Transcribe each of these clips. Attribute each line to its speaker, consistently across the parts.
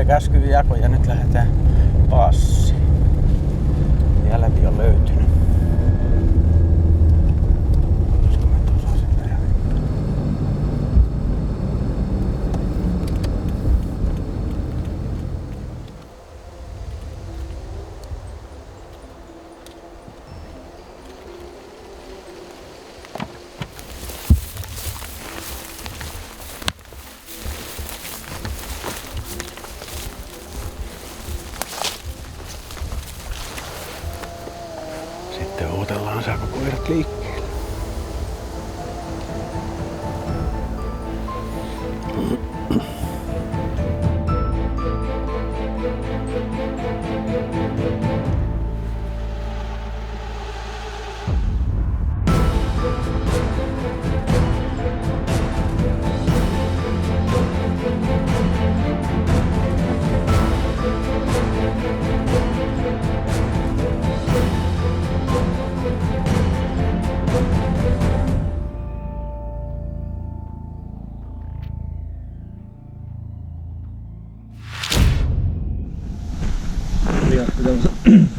Speaker 1: käskyy jako ja nyt lähdetään passiin. Ja läpi on löytynyt. Sitten odotellaan, saako koirat liikkeelle.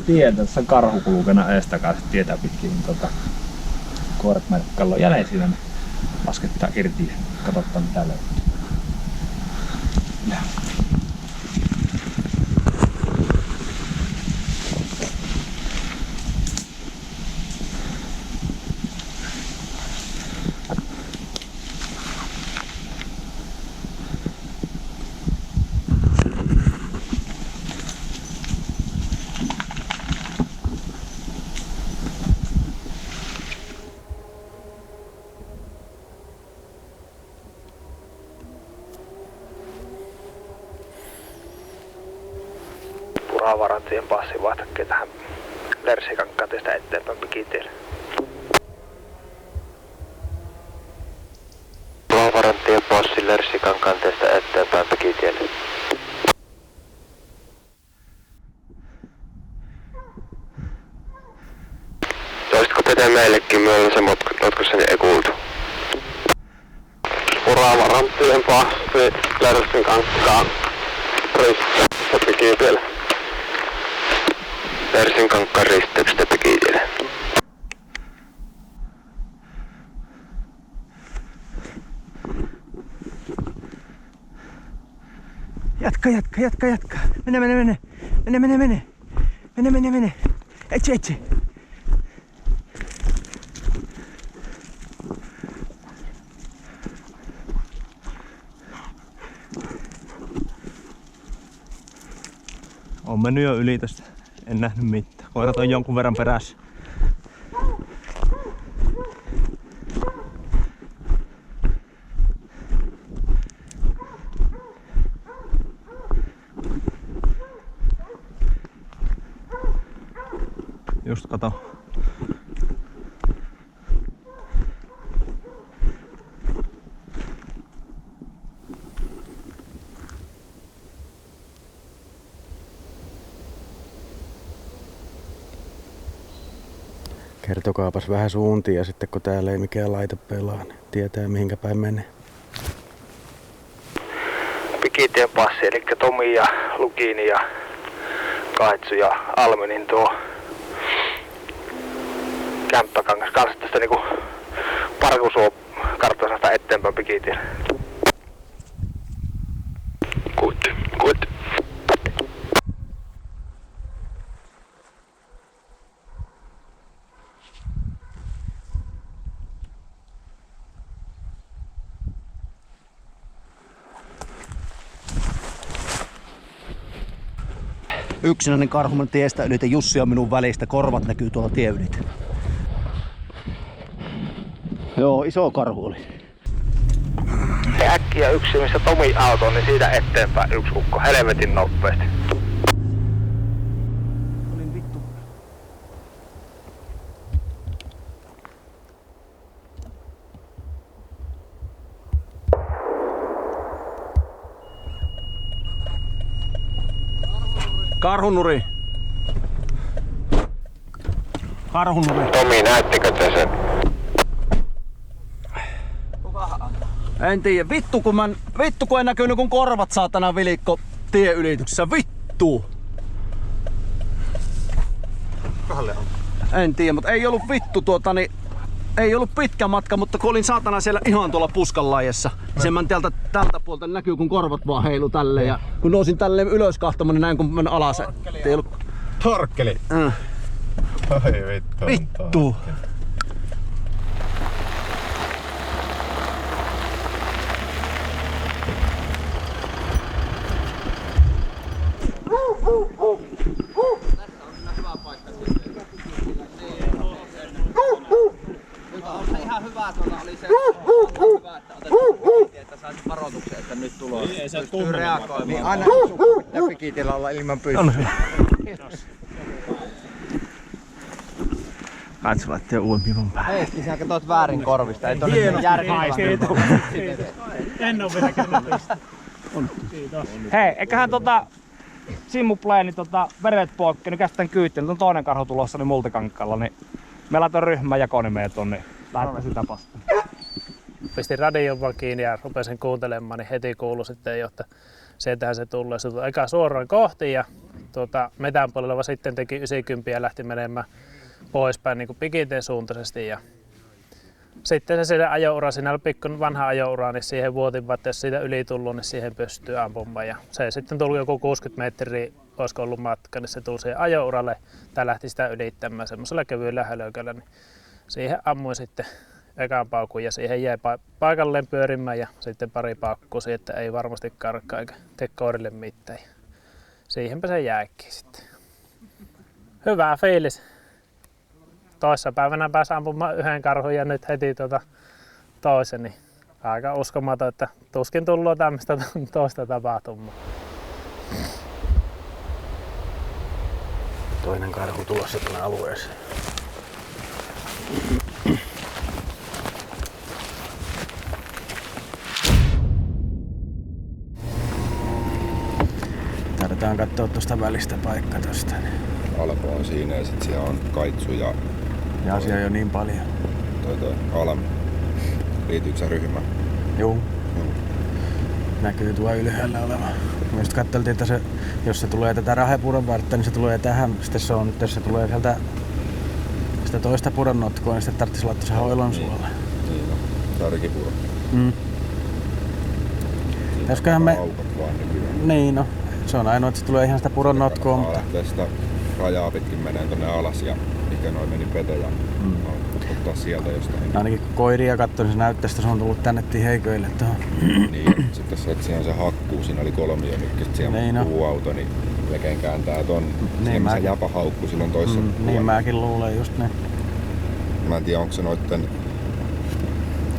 Speaker 2: Tie tässä karhu kulkena eestakaisin tietä pitkin, niin koirat merkkalla on jälleen siinä, niin laskettaa irti ja katsotaan mitä löytyy.
Speaker 3: Puravarantien passi vaihtakkeen tähän Lersikankaan tästä eteenpäin Pikitielle. Puravarantien passi Lersikankaan tästä eteenpäin Pikitielle. Toisitko tätä meillekin myöllä matkussani ei kuultu? Puravarantien passi Lersikankaan risteystä Pikitielle. Lersinkankaan risteyksestä Pikitielle.
Speaker 1: Jatka. Mene. Etsi. On mennyt jo yli tästä. En nähnyt mitään. Koirat on jonkun verran perässä. Just kato. Kertokaapas vähän suuntia sitten, kun täällä ei mikään laite pelaa, niin tietää mihinkä päin menee.
Speaker 3: Pikitien passi, eli Tomi ja Lukini ja Kaitsu ja Almenin tuo kämppäkangas kanssa tästä niinku Parkusuo karttasasta eteenpäin Pikitielle. Good.
Speaker 4: Yksinäinen karhu tiestä ylitä, Jussi on minun välistä, korvat näkyy tuolla tie ylitä. Joo, iso karhu oli.
Speaker 3: Äkkiä yksi, missä Tomi auto on, niin siitä eteenpäin yksi ukko, helvetin nopeasti.
Speaker 4: Olin vittu.
Speaker 1: Karhunuri.
Speaker 3: Tomi, näettekö te sen?
Speaker 4: En tiedä. Vittu kun en näkynyt kun korvat saatana vilikko tieylityksessä, vittu!
Speaker 1: Kahalle on.
Speaker 4: En tiedä, mutta ei ollut vittu ei ollut pitkä matka, mutta kun olin saatana siellä ihan tuolla puskanlaajassa. Sen mä tältä puolta näkyy, kun korvat vaan heilu tälleen. Ja kun nousin tälleen ylös kahtomaan, niin näin kun menen alas. Ei ollut...
Speaker 1: Torkkeli! Ai vittu.
Speaker 4: Vittu!
Speaker 5: Ihan hyvä oli se, hyvä, että otettiin, että saisi varoituksen, että nyt tulos.
Speaker 2: Ei se
Speaker 5: pystyy reagoimaan.
Speaker 6: Niin aina pitää pikitellä olla ilman pystyä.
Speaker 1: Katso laittaa uuden pivon päälle.
Speaker 5: Hei, sä katsot väärin korvista, ei tonne järkevästi.
Speaker 2: En oo vielä kerrallista.
Speaker 7: Hei, eiköhän Simuplayni veret poikki, niin kästän kyyttiin. Nyt on toinen karhu tulossa niin Multikankalla, niin me laitoin ryhmän jakonimeä tonne. Lähdetään sitä vastaan.
Speaker 8: Pistin radion vaan kiinni ja rupesin kuuntelemaan, niin heti kuului sitten jo, että sieltähän se tulee. Se tuli eka suoraan kohti ja metän puolella sitten teki 90 ja lähti menemään poispäin niin kuin pikinteen suuntaisesti. Ja sitten se siellä ajoura, siinä oli pikku vanha ajoura, niin siihen vuotin, että jos siitä yli tullut, niin siihen pystyy ampumaan. Ja se sitten tuli joku 60 metriä, olisiko ollut matka, niin se tuli siihen ajouralle tai lähti sitä ylittämään semmoisella kevyellä hölököllä. Niin siihen ammuin sitten ekan paukun ja siihen jäi paikalleen pyörimään ja sitten pari paukkua, että ei varmasti karkkaa eikä tee koirille mitään. Siihenpä se jäikin sitten. Hyvä fiilis. Toissapäivänä pääsi ampumaan yhden karhun ja nyt heti toisen. Niin aika uskomaton, että tuskin tullut tämmöistä toista tapahtumaa. Toinen karhu tulossa tuonne alueeseen. Tarvitaan katsoa tuosta välistä paikka tosta.
Speaker 9: Alpo on siinä ja sit siellä on Kaitsu ja...
Speaker 8: Ja asia on jo niin paljon.
Speaker 9: Toi Almi. Liittyykö sä ryhmään?
Speaker 8: Juu. Näkyy tuo ylhäällä oleva. Me just katteltiin, että jos se tulee tätä Rahepuron vartta, niin se tulee tähän. Sitten se on, jos se tulee sieltä sitä toista puron notkoa, niin sitten tarvitsisi laittaa se hoilon suolle.
Speaker 9: Niin, no. Tärkipuro.
Speaker 8: Täsköhän me...
Speaker 9: Aukot vaan nykyään.
Speaker 8: Niin no. Se on ainoa, että se tulee ihan sitä puron notkoa, mutta...
Speaker 9: Lähtee sitä rajaa pitkin menee tonne alas ja mikä noin meni peto ja ottaa sieltä jostain.
Speaker 8: Ainakin kun koiria katsoi, niin se näyttäisi, että se on tullut tänne heiköille tuohon.
Speaker 9: Niin, sitten se, että siinä on se hakkuu, siinä oli 3 jo nyt, siellä
Speaker 8: niin,
Speaker 9: on puuauto, niin melkein kääntää ton. Niin missä Japa haukkuu silloin toissa
Speaker 8: niin mäkin luulen just niin.
Speaker 9: Mä en tiedä, onko se noitten...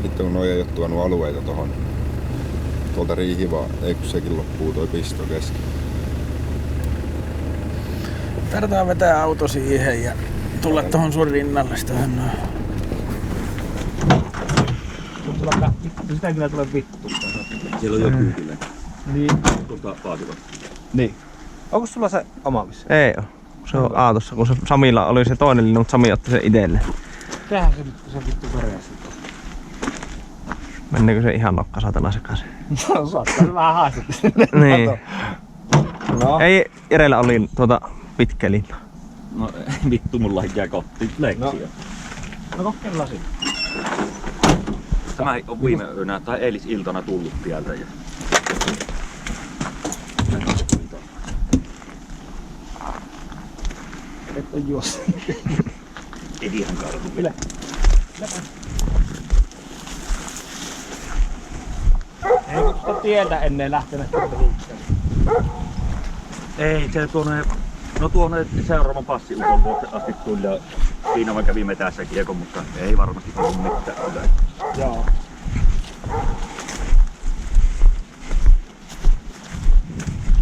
Speaker 9: Sitten kun noi ei oo tuonut alueita tohon tuolta Riihivaa, ei kun sekin loppuu toi pisto kesken.
Speaker 8: Tarvitaan vetää auto siihen ja tulla tuohon sun rinnalle tähän noin.
Speaker 7: Sitä kyllä tulee vittu.
Speaker 6: Siellä on joku kyllä.
Speaker 7: Niin.
Speaker 6: Tuolta Paasivan.
Speaker 7: Niin. Onko sulla se oma missä?
Speaker 1: Ei oo. Se on Aatossa, kun se Samilla oli se toinen linnu, mutta Sami otti sen itelle.
Speaker 7: Tehdään se nyt, kun se vittu korjasi.
Speaker 1: Mennäänkö se ihan nokka saatana sekaisin?
Speaker 7: No saattaa vähän haastetta sinne.
Speaker 1: Niin.
Speaker 7: No.
Speaker 1: Ei, Jerellä oli pitkä linna.
Speaker 6: No vittu, mulla jää kotiin lekkiä.
Speaker 7: No kokeillaan sitten.
Speaker 6: Tämä on viime yönä tai eilisiltana tullut tieltä. Ja...
Speaker 7: Et on juossa.
Speaker 6: Ei ihan karhu.
Speaker 7: Yle. Ei kun sitä tietä ennen lähtenyt liikkeelle.
Speaker 6: Ei, se tuonne seuraavan passiukon vuoteen asti tuli ja siinä mä kävin metässä kiekon, mutta ei varmasti ollut mitään.
Speaker 7: Joo.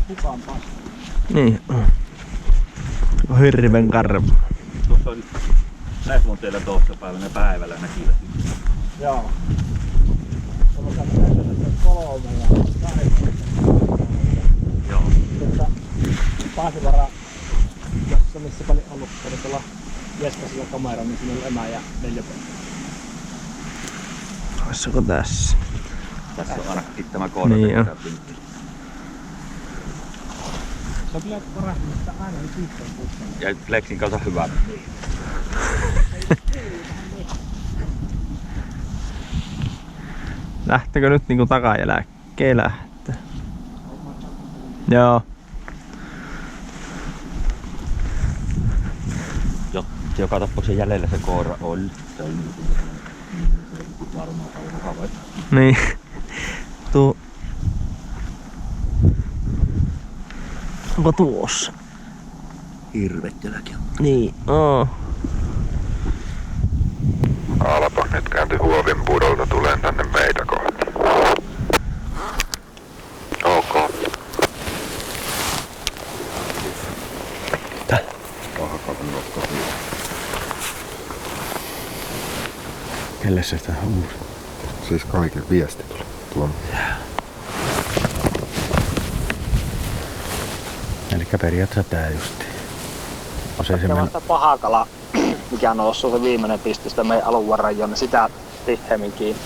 Speaker 7: Kukaan passi.
Speaker 1: Niin. Hirven karva.
Speaker 6: Tuossa on näissä on teillä toissapäivänä päivällä näkivät.
Speaker 7: Joo. Tuolla on 3 ja 8.
Speaker 6: Joo.
Speaker 7: Paasivara, jossa missä paljon ollut tuolla Jeskasilla kamera, niin siinä on emä ja 4 pentaa.
Speaker 1: Olisiko tässä?
Speaker 6: Tässä on ainakin tämä koira.
Speaker 1: Niin on.
Speaker 7: Se on kyllä parasta, että aina ei pitkän puskan.
Speaker 6: Ja Lexin kautta hyvä.
Speaker 1: Lähtekö nyt niinku takajälkeen lähtee? Joo.
Speaker 6: Joka tapauksessa jäljellä se koira oli.
Speaker 1: Niin. Tuu. Onko tuossa?
Speaker 6: Hirvet jälkeen.
Speaker 1: Niin. Oo.
Speaker 9: Alpa nyt kääntyi Huovin pudolta tuleen tänne meitä kohti. Ok. Pahakalan nokka.
Speaker 6: Kelle se sitä uusi?
Speaker 9: Siis kaiken viesti tuli tuon.
Speaker 6: Elikkä periaatteessa tää justi. On se
Speaker 7: Ja vasta pahakala, mikä on noussut se viimeinen piste sitä meidän alueen rajoon, niin sitä tihemmin kiinni.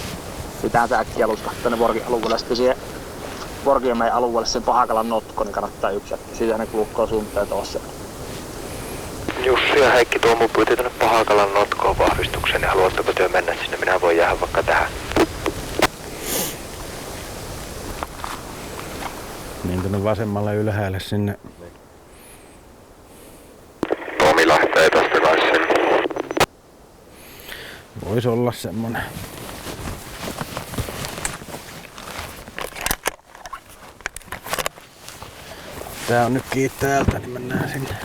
Speaker 7: Pitää se äkkiä luskahtaa tänne Vorkin alueelle. Sitten siihen Vorkin ja meidän alueelle sen pahakalan notko, niin kannattaa yksi jättää. Siitä ne kulukkoon suuntaan tuossa.
Speaker 3: Jussi ja Heikki Tuomu pyytää tänne Pahakalan notkoon vahvistukseen, niin haluatteko työ mennä sinne? Minä voin jäädä vaikka tähän.
Speaker 6: Niin tuonne vasemmalle ylhäälle sinne.
Speaker 9: Tomi lähtee tästä kai sinne.
Speaker 6: Voisi olla semmonen. Tää on nyt kiinni täältä, niin mennään sinne.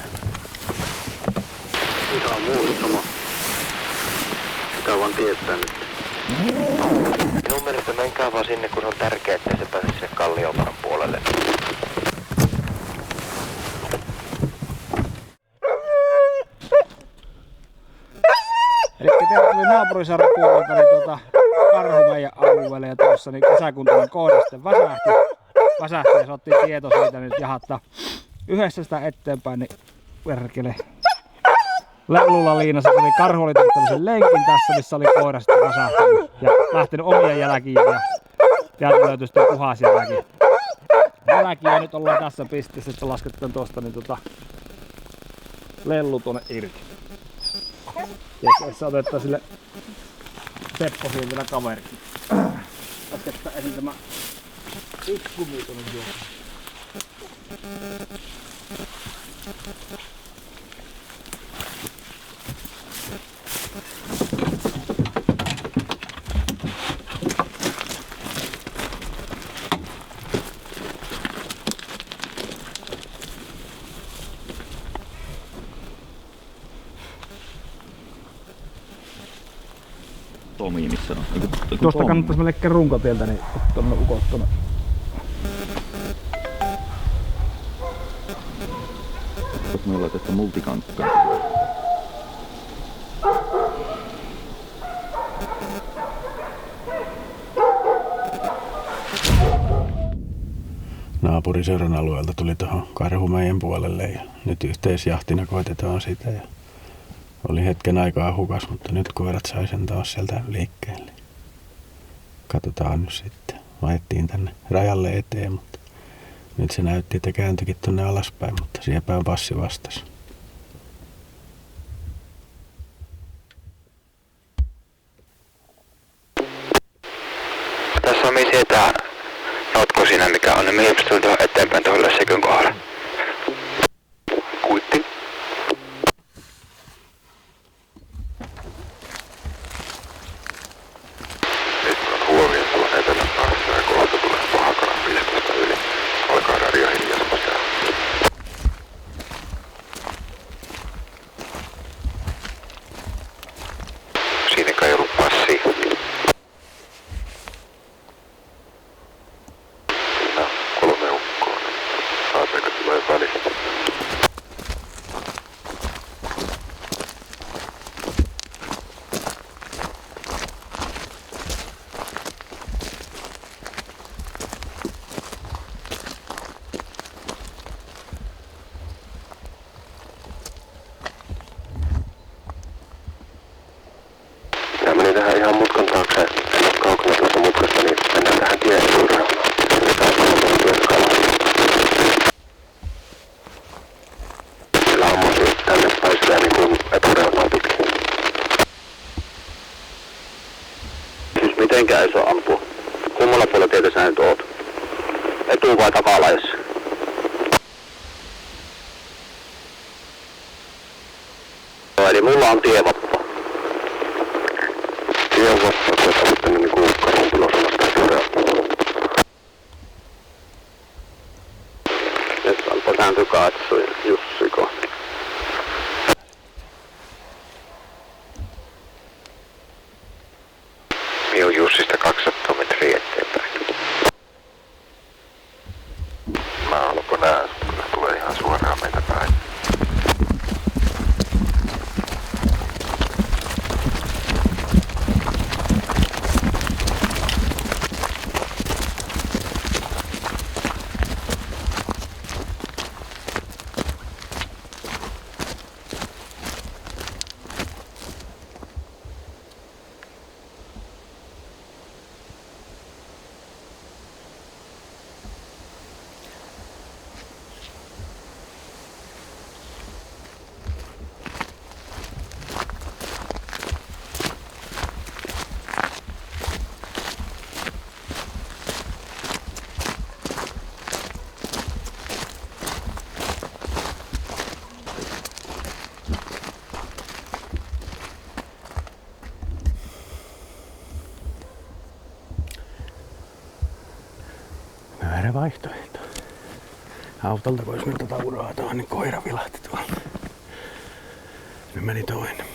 Speaker 3: Ihan muutama. Sitä vaan tietää nyt. Minun mielestä menkää vaan sinne, kun on tärkeää, että se pääsee sinne Kalliovaran puolelle.
Speaker 7: Eli teillä tuli naapurisarjan puolelta niin karhu meidän alueelle ja tuossa niin kesäkuntainen kohde sitten väsähti ja se otti tieto siitä nyt jahatta yhdessä sitä eteenpäin, niin perkele. Lellulla liinassa, niin karhu oli tehnyt tämmösen lenkin tässä, missä oli koira sitten väsähtänyt ja lähtenyt omien jälkiin ja täältä löytyi sitten puhas jälki. Ja nyt ollaan tässä pisteessä, että lasketaan tuosta niin lellu tuonne irti. Ja tässä otetaan sille Seppo siihen vielä kaverikin. Lasketaan ensin tämä ikkumi tuonne juoksi.
Speaker 6: Tomi, missä on?
Speaker 7: Tuosta kannattaisi melkein runkotieltä, niin tuonne ukot tuonne.
Speaker 6: Me ollaan tästä multikankkaa. Naapuriseuran alueelta tuli tuohon karhu meidän puolelle ja nyt yhteisjahtina koitetaan sitä. Ja oli hetken aikaa hukas, mutta nyt koirat sai sen taas sieltä liikkeelle. Katsotaan nyt sitten. Ajettiin tänne rajalle eteen, mutta nyt se näytti, että kääntyikin tuonne alaspäin, mutta sielläpäin passi vastasi.
Speaker 3: Tässä on missä etää notko siinä, mikä on, niin mihin pystyy tuohon eteenpäin tuohon Lössikön kohdalle. Kuitti.
Speaker 9: Nyt on Huovin tuon etelän kanssa ja kohta tulee Pahakalan pistosta yli. Alkaa radio hiljaisuus ja
Speaker 3: Siinäkään ei ollut passia.
Speaker 9: kolme ukkoa. Saateko tulla
Speaker 3: Senkään ei saa ampua. Kummalla puolella tietä sä nyt oot? Etu- vai takalaajassa? Eli mulla on tievappa. Tievappa, se on sitten niin kuin karhunpilosamasta syrjää. Nyt alpoi kääntyy katsoja Jussi kohti. Minun Jussista 200 metriä eteenpäin. Mä alko nää, kyllä tulee ihan suoraan meitä päin.
Speaker 6: Väärä vaihtoehto. Autolta voisi nyt uraa tuohon, niin koira vilahti tuolla. Nyt meni toinen.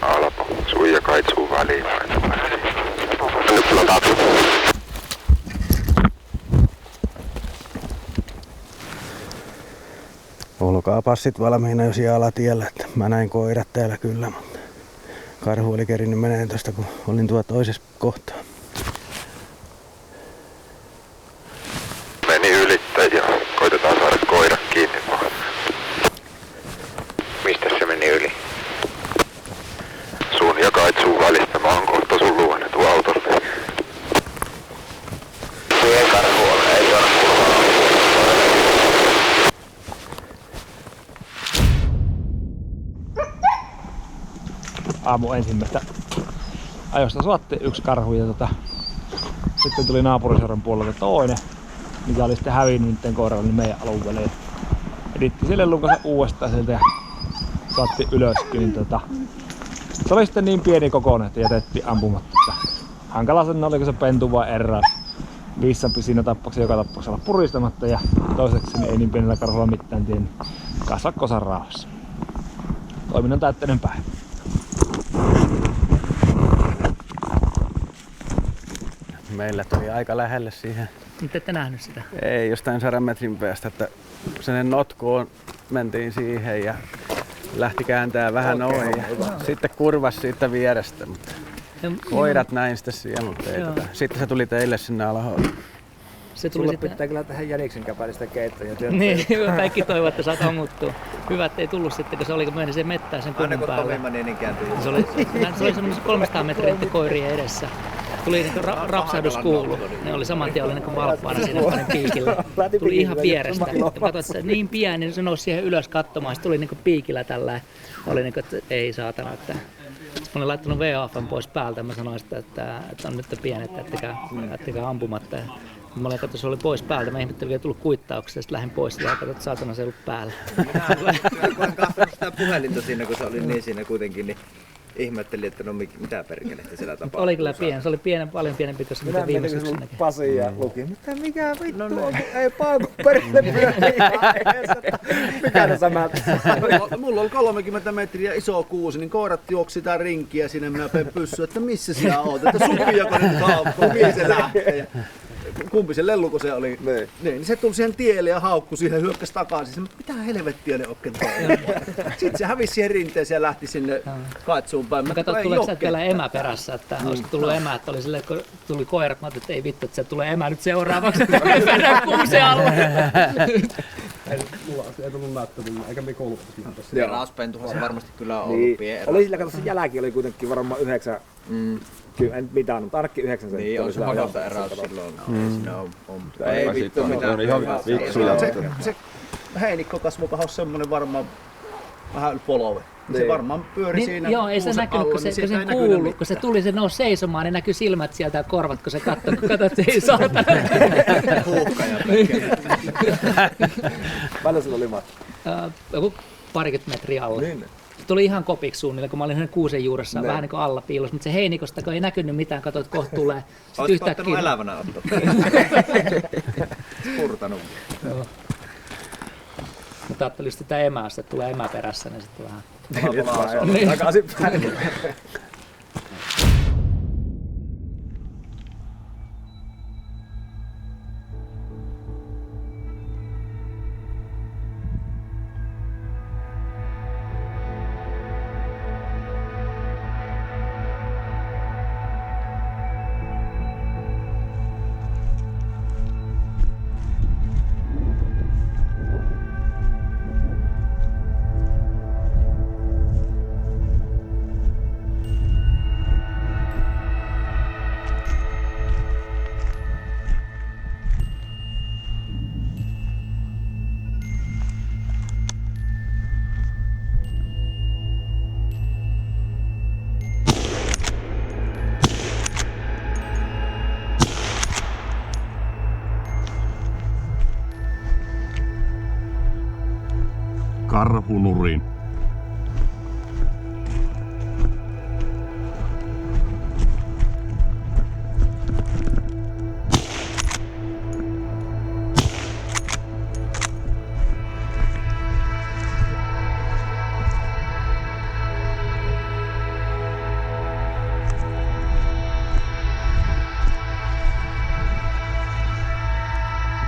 Speaker 3: Alpo, suija kaitsuu väliin. Nyt kyllä taas.
Speaker 6: Olkaa passit valmiina, jos jää alatiellä. Että mä näin koirat täällä kyllä, mutta karhu oli kerinnyt meneen tosta, kun olin tuo toisessa kohtaa.
Speaker 3: Meni ylittä ja koitetaan saada koirat kiinni vaan. Mistä se meni yli? Sun ja kaitsuu välistä. Mä oon kohta sun luonne tuo autolle. Siihen karhu on, ei ole kulmaa.
Speaker 7: Aamu ensimmäistä ajosta saatti yksi karhu ja sitten tuli naapuriseuran puolelta toinen, mikä oli sitten hävinnyt niiden koiralle niin meidän alueelle. Ja editti sille lunkansa uudestaan sieltä ja saatti ylöskin. Niin se oli sitten niin pieni kokoinen, että jätettiin ampumatta. Hankala sen oliko se pentu vai eräs. Vissampi siinä tapauksessa joka tapauksessa olla puristamatta ja toiseksi niin ei niin pienellä karhulla mitään tiennyt kasvaa kosan rauhassa. Toiminnan täytteinen päivä.
Speaker 6: Meillä tuli aika lähelle siihen.
Speaker 10: Mutta ette nähnyt sitä?
Speaker 6: Ei, jostain 100 metrin päästä, että sen notkoon mentiin siihen ja lähti kääntää vähän ohi ja sitten kurvasi siitä vierestä. Mutta koirat näin sitten siellä, mutta ei tätä. Sitten se tuli teille sinne alhoon.
Speaker 10: Se tuli sitten...
Speaker 5: pitää kyllä tähän jäniksen käpälistä keittoja.
Speaker 10: Niin, kaikki toivovat, että saat ammuttua. Hyvä, ettei tullut sitten, kun se oli, kun meni sen mettään sen kummin päälle. Se oli semmoinen 300 metriä koirien edessä. Tuli niin rapsahdus kuulu. Ne oli saman tien niin valppaana siinä panin piikillä. Tuli ihan vierestä. Katsoin, että niin pieni, niin se nousi siihen ylös katsomaan. Se tuli niin piikillä tällä. Oli niin kuin, että ei saatana. Että... Mä olin laittanut VAFn pois päältä. Mä sanoin, että on nyt pienet, ettekä ampumatta. Mä olin katsoin, se oli pois päältä. Mä ihmettelin, että tullut kuittauksesta. Sitten lähdin pois ja katsoin, että saatana se ei ollut päällä.
Speaker 5: Mä en katsonut sitä puhelinta siinä, kun se oli niin siinä kuitenkin. Niin ihmettelin, että no mitä perkelettä siellä tapahtuu.
Speaker 10: Oli kyllä pieni. Se oli paljon pienempi kuin se, mitä viime syksynä näkee.
Speaker 5: Pasi ja luki. Mikä vittu on? Ei paako perkele pyörii. Mikä ne samät?
Speaker 4: Mulla oli 30 metriä iso kuusi, niin koirat juoksi sitä rinkiä sinne. Minä pein pyssyyn, että missä sinä oot? Että sukiako nyt haukkuu, mihin se lähtee? Kumpi se lelluko se oli? Niin, se tuli siihen tielle ja haukkui siihen, hyökkäsi takaisin. Mitä helvettiä ne oikein toimivat? Sitten se hävisi siihen rinteeseen ja lähti sinne kaitsuun päin.
Speaker 10: Mä katsoin, tuleeko sä vielä emä perässä, että olisiko tullut emä, että oli silleen, kun tuli koirat, mä ajattelin, että ei vittu, että se tulee emä nyt seuraavaksi, että mennään kuusen alle.
Speaker 5: Mulla ei tullut näyttämään, eikä me koulutus. Ja raspentuhan varmasti kyllä on ollut pieni ero.
Speaker 11: Oli sillä, kato se jälki oli kuitenkin varmaan 9. Kyllä en mitään, mutta ainakin 9 senttiä.
Speaker 5: Niin, on se makata eräys silloin. Siinä on.
Speaker 9: Ei vittu mitään. On ihan viksuja.
Speaker 4: heinikkokasvukahan on semmonen varmaan vähän yli polve. Niin. Se varmaan pyöri siinä.
Speaker 10: Joo, ei se näkynyt, kun se kuului, kun se tuli, se nousi seisomaan, niin näkyi silmät sieltä ja korvat, kun se katsoi, kun katsoi, että ei saatana.
Speaker 11: Huuhkaja. Paljon sulla oli matka?
Speaker 10: Joku parikymmentä metriä alle.
Speaker 11: Niin.
Speaker 10: Se tuli ihan kopiksi suunnilleen, kun mä olin kuusen juuressa vähän niin kuin alla piilossa, mutta se heinikosta, kun ei näkynyt mitään, katsoit, että kohta tulee.
Speaker 5: Olisiko ottanut elävänä ottaa? Spurtanut.
Speaker 10: Joo. Mutta ajattelin just sitä emää, että tulee emä perässä, niin sitten vähän...
Speaker 11: Takaisin päin.
Speaker 12: Karhunurin.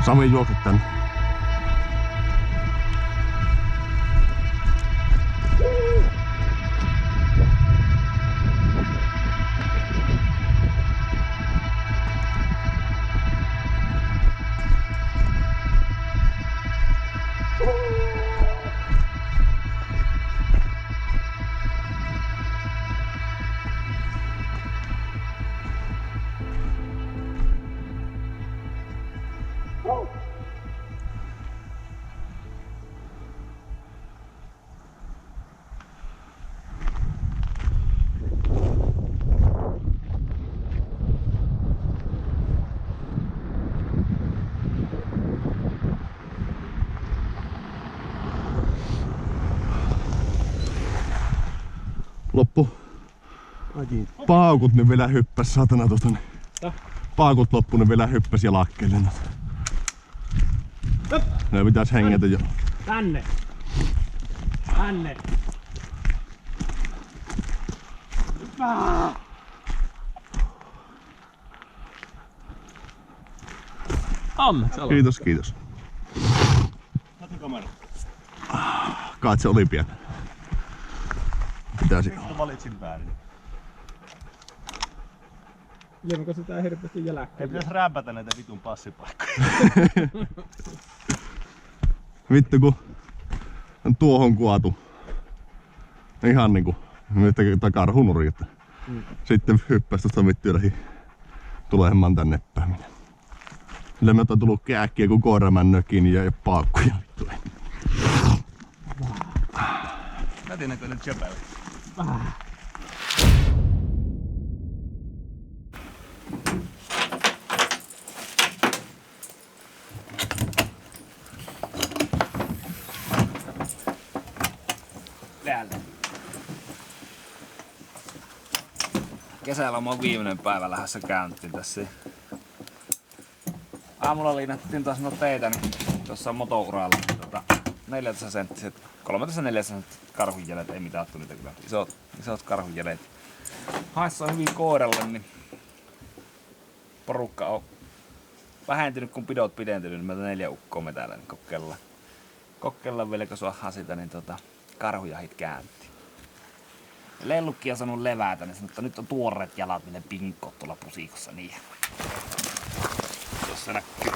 Speaker 12: Sami, juokset tänne. Loppu. Paukut ne vielä hyppäs, satana tuosta. Paukut loppu, ne vielä hyppäs ja lakkeelle. Ne pitäis hengätä jo.
Speaker 7: Tänne! Tänne!
Speaker 12: Kiitos, kiitos. Kaat se oli pieni. Pitäisi.
Speaker 1: Valitsin väärin.
Speaker 7: Liemekö sitä hirveästi jälkeen?
Speaker 1: Ei pitäis rämpätä näitä vitun passipaikkoja.
Speaker 12: Vittu kun on tuohon kuatu. Ihan niinku karhunuri, että sitten hyppäs tuosta mittyrähin tulemaan tänne päin. Sillä me on tullut kääkkiä kun koiramännökin ja paakkuja.
Speaker 1: Nätin näköinen tjöpäli.
Speaker 7: Kesäloman viimeinen päivä lähdössä käyntiin tässä. Aamulla liinattiin taas teitä, niin tuossa motouralla 14 senttiset, 13-14 senttiset karhunjäljet, ei mitattu niitä kyllä, isot karhunjäljet. Haissa on hyvin koiralle, niin porukka on vähentynyt kun pidot pidentynyt, niin meiltä 4 ukkoa me täällä niin kokeillaan vielä kun saadaan sitä, niin karhujahit käyntiin. Lellukki on saanut levätä, niin sanoo, että nyt on tuoreet jalat, niin ne pinkkoot tuolla pusikossa niin. Tuossa näkyy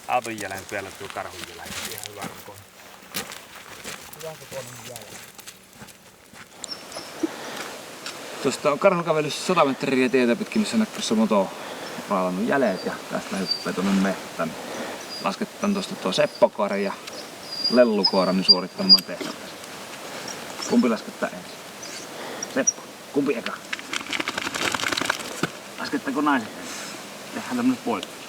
Speaker 7: auton jäljen vielä tuo karhun jäljen, ihan hyvä kokoinen. Hyvä kokoinen jäljen. Tuosta on karhu kävellyt 100 metriä tietä pitkin, missä näkyy se motoraalannut jäljet ja tästä hyppää tuonne mehtään. Lasketaan tuosta tuo Seppo-koira ja
Speaker 2: lellukoirani suorittamaan tehtävänsä. Kumpi laskettaa ensin? Seppo, kumpi eka? Laskettako naiset ensin? Tehdään tämmönen poikkeus.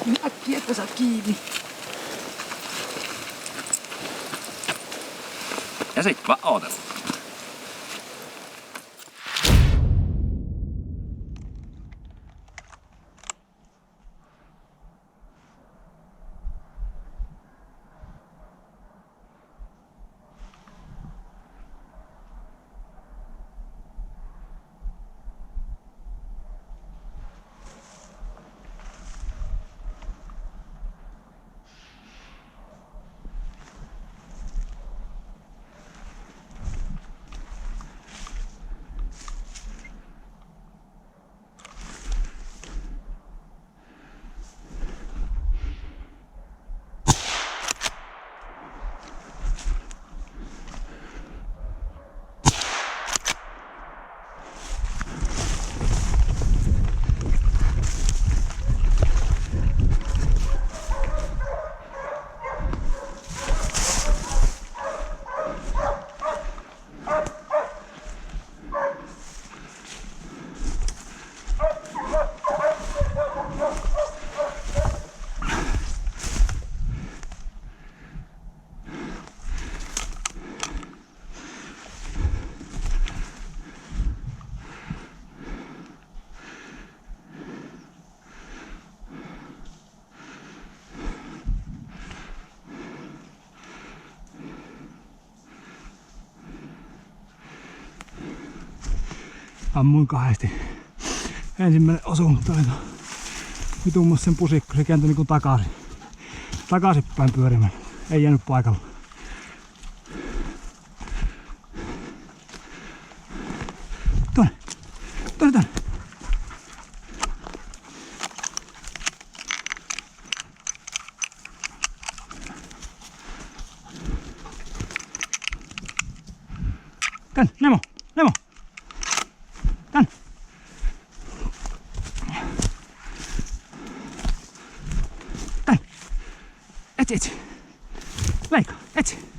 Speaker 2: Niin äkkiä, että saat kiinni. Ja sit vaan ootellaan.
Speaker 7: Ammuin kahdesti. Ensimmäinen osui, mutta vitummassa sen pusikko, se kääntyi niinku takaisinpäin pyörimään. Ei jäänyt paikalla. Tuonne. Tänne, Nemo. Tänne. Etsi. Leikkaa, etsi.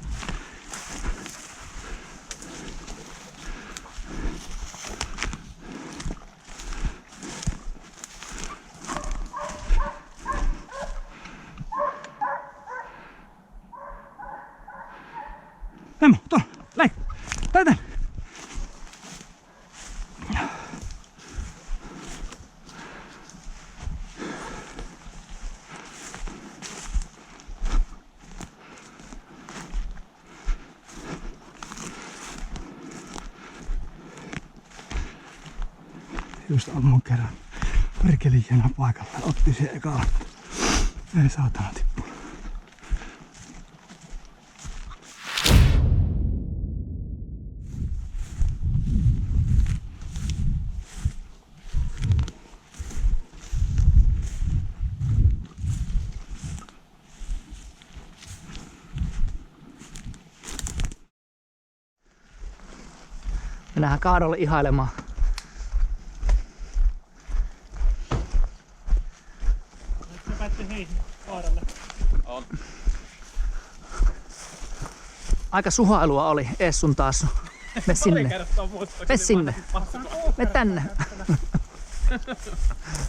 Speaker 7: Nemo, tuolla, leikkaa. Tänne. Just ammun kerran perkeli hieno paikalla. Otti se eka. Ei saatana tippu.
Speaker 10: Mennään kaadolle ihailemaan. Aika suhailua oli ees sun taas. Me sinne. Me sinne. Me tänne.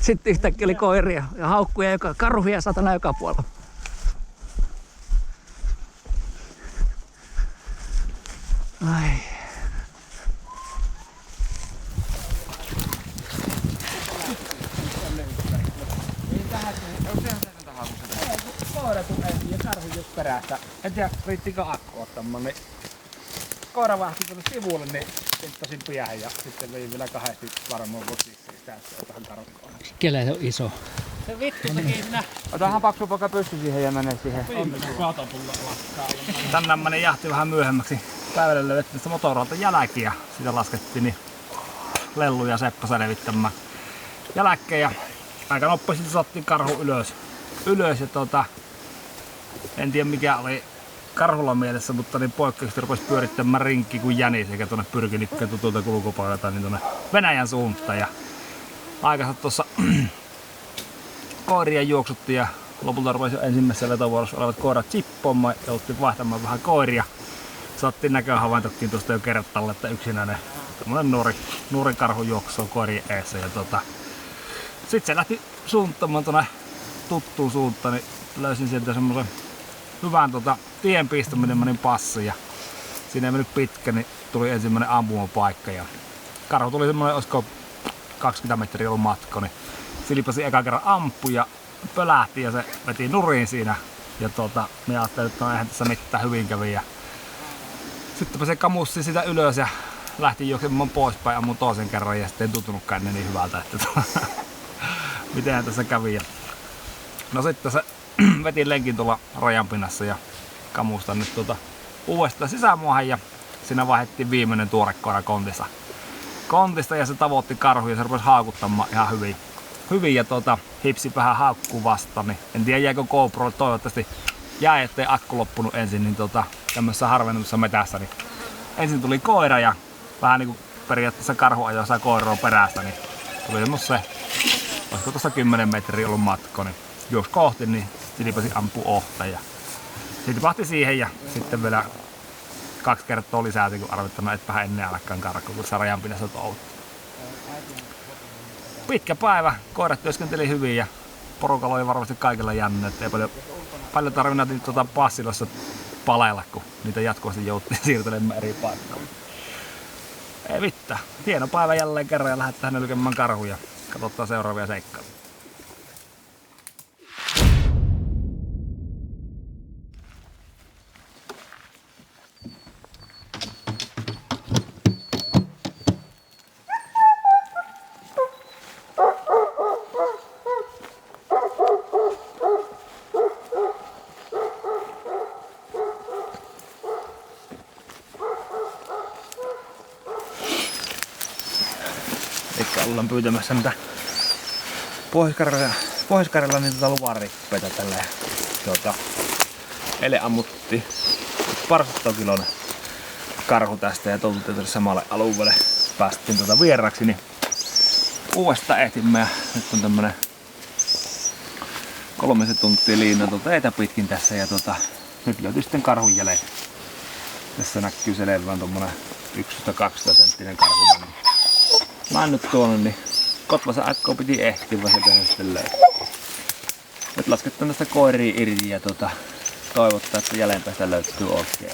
Speaker 10: Sitten yhtäkkiä oli koiria ja haukkuja, karhuja satana joka puolella. Ai.
Speaker 7: Koira tuli ensin ja karhu just perästä. En tiedä, riittikö akku ottamaan, niin koira vahti tuonne sivulle, niin pinttasin piähän ja sitten vein vielä kahdesti varmaan vosissa sitä, että otahan karhun koiraksi.
Speaker 10: Kele on iso.
Speaker 7: Se vittu teki minä. Otahan paksu poika pysty siihen ja menee siihen. Tänne jahti vähän myöhemmäksi. Päivällä löydettiin sitä motorolta jälkiä. Sitä laskettiin niin Lellu ja Seppo selvittämään jälkeen ja aika nopeasti saattiin karhu ylös ja en tiedä mikä oli karhulla mielessä, mutta niin poikkeuksesti rupesi pyörittämään rinkki kuin jänis eikä tuonne pyrkinikköön tuolta kulkupaikalta niin tuonne Venäjän suuntaan ja aikansa tuossa koiria juoksuttiin ja lopulta rupesi jo ensimmäisessä vetovuorossa olevat koirat chippoamaan ja jouttiin vaihtamaan vähän koiria. Saattiin näköhavaintotkin tuosta jo kertalle, että yksinäinen tämmönen nuori karhu juoksuu koirien eessä. Ja sitten se lähti suuntamaan tuonne tuttuun suuntaan, niin löysin sieltä semmoisen hyvän tienpistomenemmanin passin ja siinä ei mennyt pitkä, niin tuli ensimmäinen ampumapaikka ja karhu tuli semmoinen, olisiko 20 metriä ollut matka, niin silipasi eka kerran ampu ja pölähti ja se veti nurin siinä ja me ajattelin, että no eihän tässä mitään, hyvin kävi ja sitten se kamussi sitä ylös ja lähti juoksemaan poispäin, ammun toisen kerran ja sitten ei tuntunutkaan niin hyvältä, että mitenhän tässä kävi. Ja no sitten se veti lenkin tuolla rajan pinnassa ja kamusta nyt uudestaan sisämuohan ja siinä vaihdettiin viimeinen tuore koira kontista ja se tavoitti karhuja ja se rupesi haukuttamaan ihan hyvin ja hipsi vähän haukkuu vastaan, niin en tiedä jäikö GoPro, toivottavasti jäi, ettei akku loppunut ensin, niin tämmöisessä harvennetussa metässä, niin ensin tuli koira ja vähän niinku periaatteessa karhu ajoi saa koiraa perästä, niin tuli semmoinen, olisiko tuossa 10 metriä ollut matko, niin juoksi kohti, niin silipasi ampui ohta ja sitten pahti siihen ja sitten vielä 2 kertaa lisää, kun arvittanut, että vähän ennen alkaan karkku, kun se rajan pinnassa toutti. Pitkä päivä, koirat työskenteli hyvin ja porukalla oli varmasti kaikilla jännä, että ei paljon tarvinnut niitä passilassa paleilla, kun niitä jatkuvasti jouttiin siirtelemään eri paikkoihin. Ei mitään, hieno päivä jälleen kerran ja lähdetään nylkemään karhuja. Katsotaan seuraavia seikkailuja. Ollaan pyytämässä niitä Pohjois-Karjalan niitä luvarippeitä tälleen. Eilen ammuttiin 200 kiloinen karhu tästä ja tultiin samalle alueelle. Päästiin vieraksi, niin uudestaan ehtimme ja nyt on tämmönen 3 tuntia liina eitä pitkin tässä ja nyt löytyy sitten karhun jäljet. Tässä näkyy selvään tommonen 11-12 senttinen karhu. Mä oon nyt tuonut, niin Kotvassa aikoo piti ehtiä, vaan sieltä sitten löytyy. Nyt lasketaan tästä koiria irti ja toivottaa, että jäljempäästä löytyy oikein.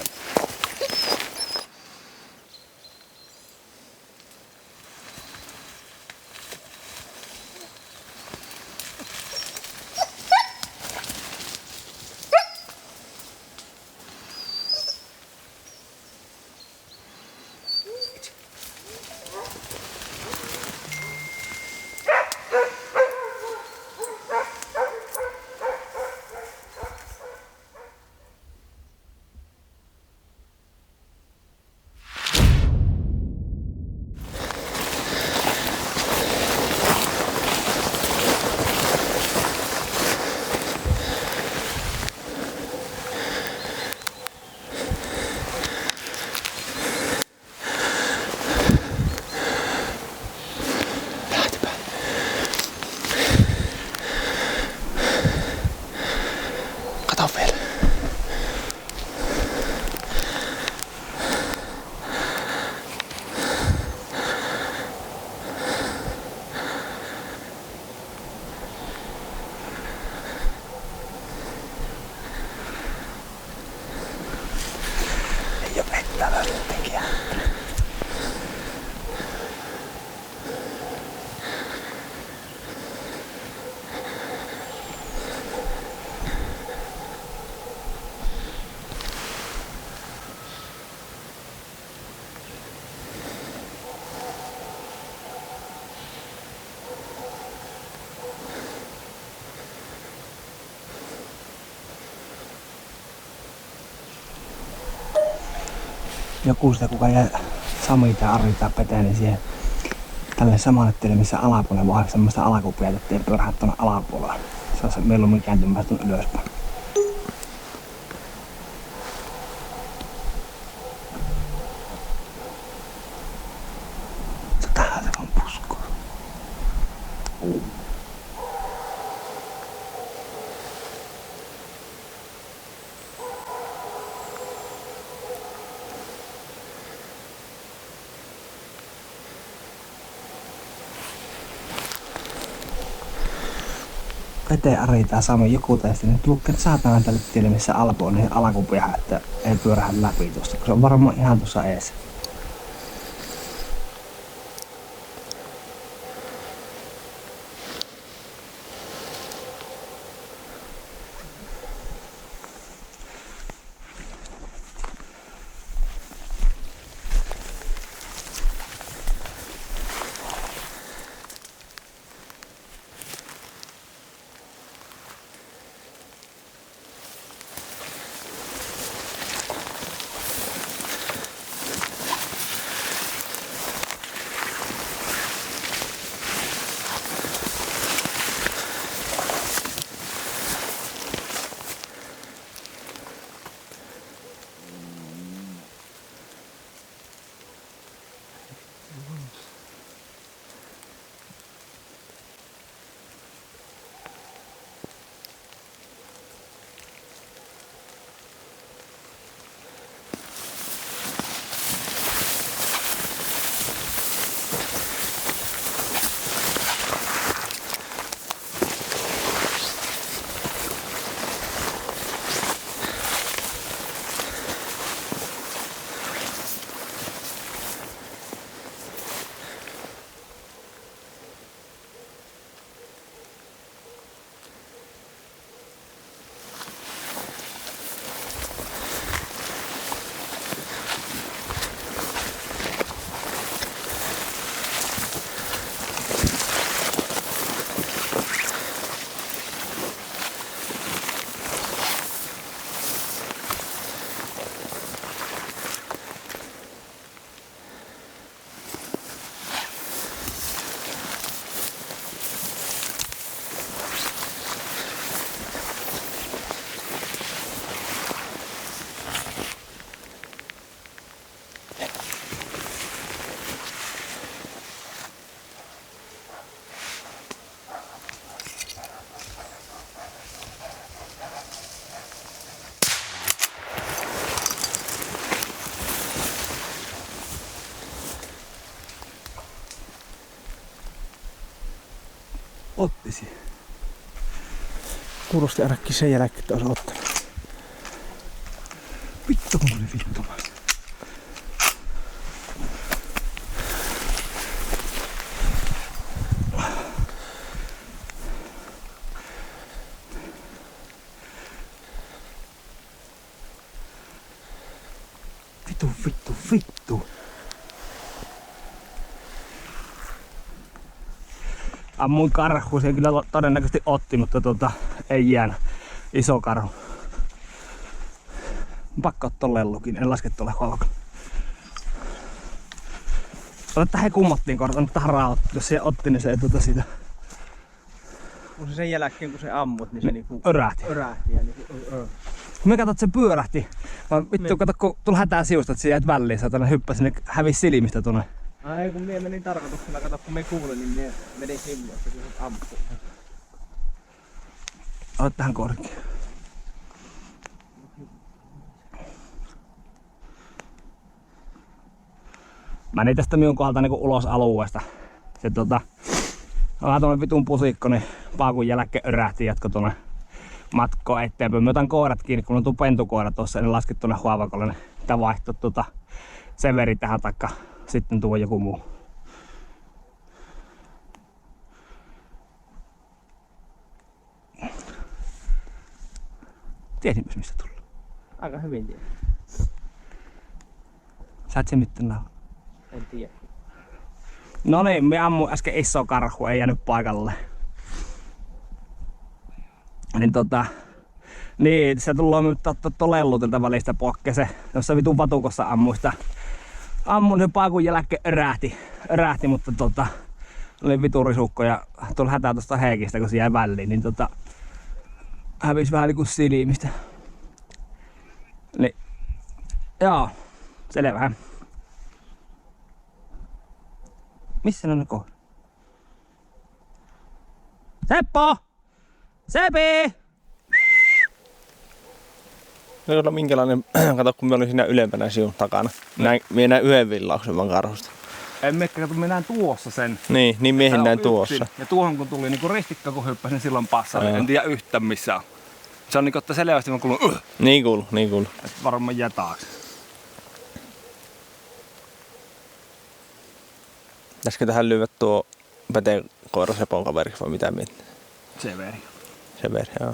Speaker 7: Joku sitä kuka jää Sami tai Arri tai Pete, niin siihen tälle samalle tielle, missä alapuolella vaan semmoista alakupia, ettei pörhää tuonne alapuolella. Se on se mieluummin kääntymään tuonne ylöspäin. Tähän se on puskua. veteen aritaan saamme joku tästä, niin tullut saatana tälle tielle, missä Alpo on, niin alkupiha, että ei pyörähä läpi tuosta, kun se on varmaan ihan tuossa eessä. Ottisi. Kuulosti ainakin sen jälkeen, että olisi ottanut. Vittu kun tuli vittumaan. Vittu. Ammuin karhu, se kyllä todennäköisesti otti, mutta ei jäänyt. Iso karhu. Pakko ottaa lellukin, en laske tuolle holkon. Olettaa he kummottiin korta, mutta harautti. Jos se otti, niin se ei siitä. Kun se sen jälkeen kun se ammut, niin se niinku
Speaker 1: örähti.
Speaker 7: Ja niinku,
Speaker 1: Kun me katsot, se pyörähti. Vaan vittu, kato, kun tuli hätää siusta, että se jäit väliin, saatana hyppäsi, ne hävisi silmistä tuonne.
Speaker 7: Ai kun mie menin tarkoituksella, kato kun me kuulin, niin mie menin sinne, että kun se ammuttu.
Speaker 1: Olet tähän korkeaan. Meni tästä minun kohdalta niinku ulos alueesta. Se vähän tuonne vitun pusikko, niin paakun jälkeen örähti jatko tuonne matkoon eteenpäin. Mä otan koirat kiinni, kun on tuo pentukoira tuossa, niin lasket tuonne huavakolle, niin tää vaihtoi Severi tähän taikka sitten tuo joku muu. Tiesinpäs mistä tullut.
Speaker 7: Aika hyvin tiedä.
Speaker 1: Sä et se mitten nauha.
Speaker 7: En tiedä.
Speaker 1: No niin, me ammuin äsken iso karhu, ei jäänyt paikalle. Niin niin se tullaan nyt ottaa lellutilta välistä pokke se. Jossa vitun vatukossa ammuin sitä. Ammun sen paikun jälkeen örähti, mutta oli vitun risukko ja tuli hätää tosta Heikistä, kun se jäi väliin, niin hävisi vähän niinku silmistä. Niin, joo, selvä. Missä on ne kohdat? Seppo! Sepi!
Speaker 13: No minkälainen, kato kun mä olin siinä ylempänä sinun takana. Mie näin yhden villauksen vaan karhusta.
Speaker 7: En mekkä, kato, minä näen tuossa sen.
Speaker 1: Niin miehin näin tuossa.
Speaker 7: Yksin. Ja tuohon kun tuli niinku ristikka, kun hyppäsin silloin passalle. En tiedä yhtään missä on. Se on niinku, että selvästi mä kuulun
Speaker 1: Niin kuulu.
Speaker 7: että varmaan jää taakse.
Speaker 1: Pitäisikö tähän lyödä tuo Peten koira Sepon kaveriksi vai mitä mietit? Severi, joo.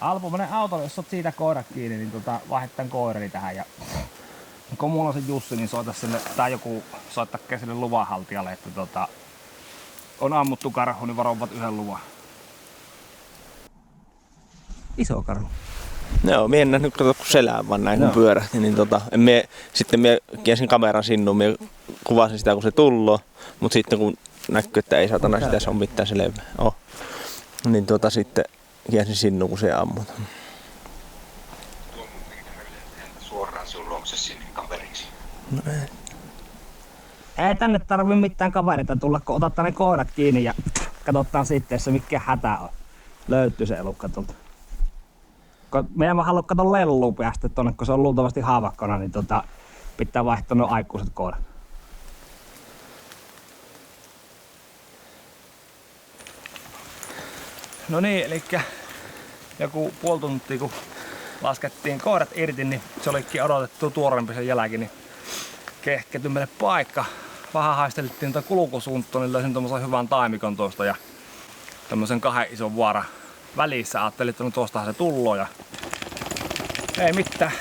Speaker 7: Alpo, mene autolle, jos oot siitä koirat kiinni, niin vaihdetaan koirani tähän. Ja kun mulla on se Jussi, niin soita sille, tai joku soittaa sille luvanhaltijalle, että on ammuttu karhu, niin varovat yhden luvan. Iso karhu.
Speaker 1: Joo, mie en nähnyt kun selään vaan näin kun pyörähti, niin sitten mie kiesin kameran sinnuun, mie kuvasin sitä kun se tulloo, mutta sitten kun näkyy, että ei satana sitä se on mitään selvää. Niin sitten kiesin sinnuun kun se ammut.
Speaker 3: Suoraan sun luokse sinne kaveriksi.
Speaker 1: No
Speaker 7: Ei tänne tarvi mitään kavereita tulla, kun otat ne koirat kiinni ja katsotaan sitten, se mikä hätä on. Löytyy se elukka tuolta. Meidän mä haluan katsoa lelluun päästä tonne, kun se on luultavasti haavakkona, niin pitää vaihtaa nuo aikuiset koirat. No niin, elikkä joku puoli tuntia kun laskettiin koirat irti, niin se olikin odotettu tuorempi sen jälkeen, niin kehketty meille paikka. Vähän haistelittiin kulkusuuntaan, niin löysin tommosen hyvän taimikon tuosta ja tämmösen 2 ison vuoran välissä. Ajattelin, että no tuostahan se tulloo ja ei mitään.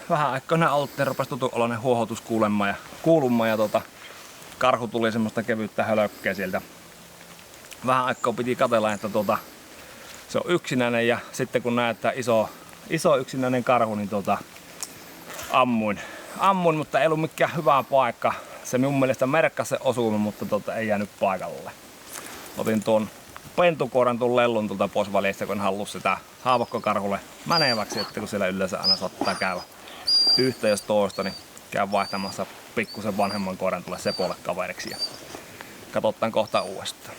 Speaker 7: Vähän aikoina oltiin, rupesi tutun oloinen huohotus kuulumaan ja karhu tuli semmoista kevyyttä hölökkeä sieltä. Vähän aikaa piti katsella, että se on yksinäinen ja sitten kun näet, että iso yksinäinen karhu, niin ammuin, mutta ei ollut mikään hyvä paikka. Se mun mielestä merkkasi se osuman, mutta ei jäänyt paikalle. Otin tuon pentukoiran tuon lellun tuolta pois välistä, kun en halua sitä haavokkokarhulle meneväksi, että kun siellä yleensä aina saattaa käydä yhtä jos toista, niin käyn vaihtamassa pikkusen vanhemman koiran tulle Sepolle kaveriksi ja katsotaan kohta uudestaan.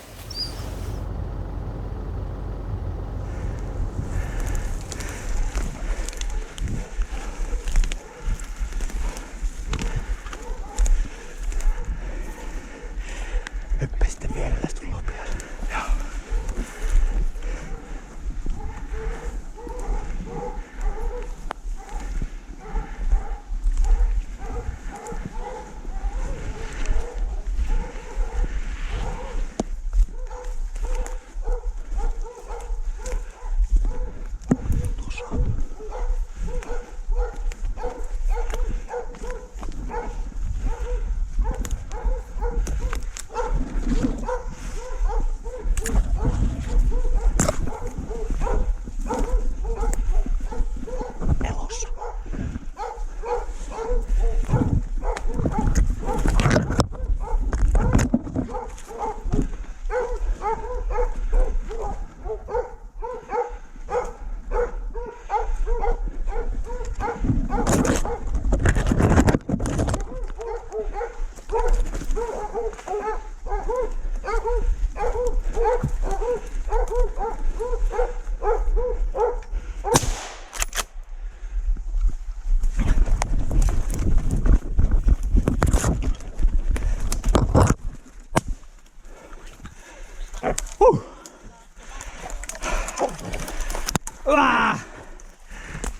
Speaker 7: Hyppäsitte vielä tästä lopiasta. Joo.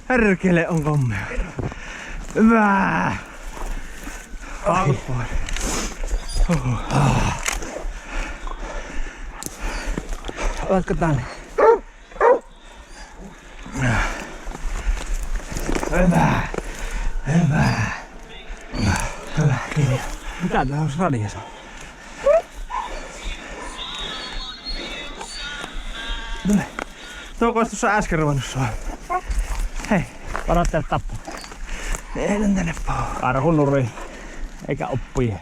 Speaker 7: Herkele on kommea. Hyvä. Alpoin. Oletko tänne? Hyvä. Kiitos. Mitä tää on radiossa? Tule. Tuo ois tuossa äsken ruvennut sua. Hei, varoitteet tappua. Heitän tänne pois. Karhunuri, eikä oppii.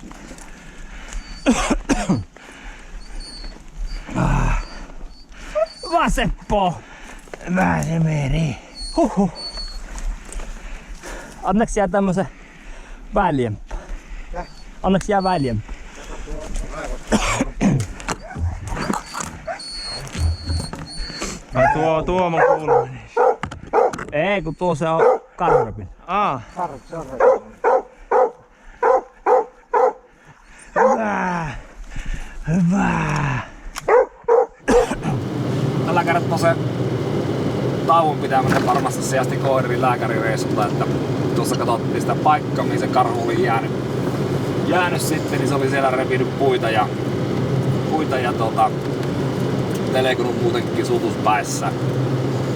Speaker 7: Vaseppo! Vähän se meni. Huhhuh. Onneksi jää tämmösen väljempää. Onneksi jää väljempää. Tuo on kuuluu. Ei, kun tuo se on
Speaker 1: karrepin. Hyvä.
Speaker 7: Tällä kertaa se tauon pitäminen varmasti sijasti koirin lääkärireissulta, että tuossa katsottiin sitä paikkaa, mihin se karhu oli jäänyt sitten, niin se oli siellä repinyt puita ja telekunut muutenkin sutuspäissä.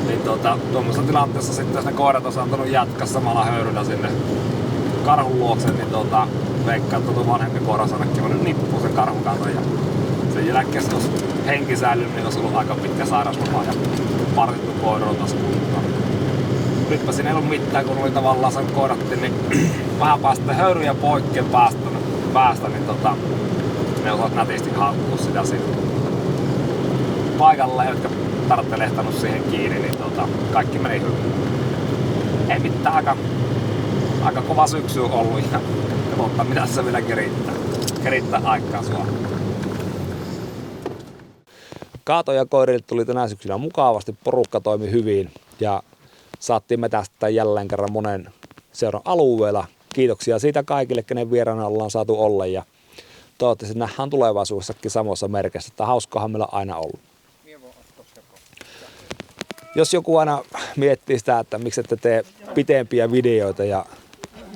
Speaker 7: Niin tuommoisessa tilanteessa sitten, jos ne koirat olisi antanut jatkaa samalla höyryllä sinne karhun luokse, niin veikkaan, että tuo vanhempi koira olisi ainakin voinut nippua sen karhun kanssa. Ja sen jälkeen, jos henki säilynyt, niin olisi ollut aika pitkä sairausloma ja parsittu koira on taas kuntoon. Nytpä siinä ei ollut mitään, kun oli tavallaan sen koiratti, niin vähän päästä höyryjä poikkeen päästä, niin ne osat nätisti haukkua sitä sitten paikalle, jotka tarvitse lehtanut siihen kiinni, niin kaikki meni hyvin. Ei mitään, aika kova syksy on ollut ja katsotaan mitä se vielä kerittää aikaa sua. Kaatoja koirille tuli tänä syksynä mukavasti, porukka toimi hyvin ja saattiin metästää jälleen kerran monen seuran alueella. Kiitoksia siitä kaikille, kenen vieraana ollaan saatu olla ja toivottavasti nähdään tulevaisuudessakin samoissa merkeissä, että hauskaahan meillä on aina ollut. Jos joku aina miettii sitä, että miksi ette tee pitempiä videoita ja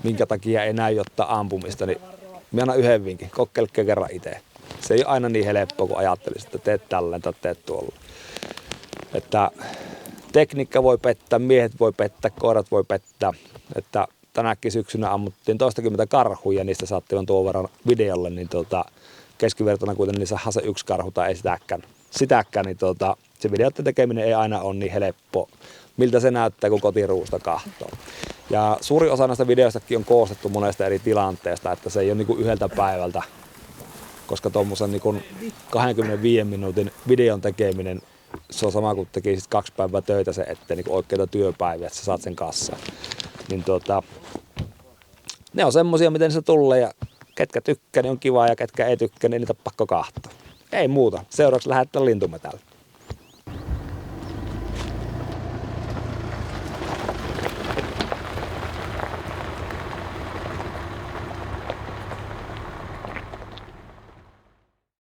Speaker 7: minkä takia ei näy ottaa ampumista, niin minä annan yhden vinkin, kokeilkaa kerran itse. Se ei ole aina niin helppoa, kun ajattelisit, että teet tälleen tai teet tuolla. Että tekniikka voi pettää, miehet voi pettää, koirat voi pettää. Että tänäkin syksynä ammuttiin 20 karhua ja niistä saatiin tuon verran videolle, niin keskivertona kuitenkin saadaan se yksi karhu tai ei sitäkään niin se videoiden tekeminen ei aina ole niin helppo, miltä se näyttää, kun kotiruusta kahtoo. Ja suuri osa näistä videoistakin on koostettu monesta eri tilanteesta, että se ei ole niin kuin yhdeltä päivältä, koska tuommoisen niin 25 minuutin videon tekeminen, se on sama kuin tekisit 2 päivää töitä se eteen, niin oikeita työpäiviä, että sä saat sen kassaan. Niin ne on semmosia, miten se tulee ja ketkä tykkää, niin on kivaa ja ketkä ei tykkää, niin niitä pakko kahtoa. Ei muuta. Seuraavaksi lähdetään lintumetälle.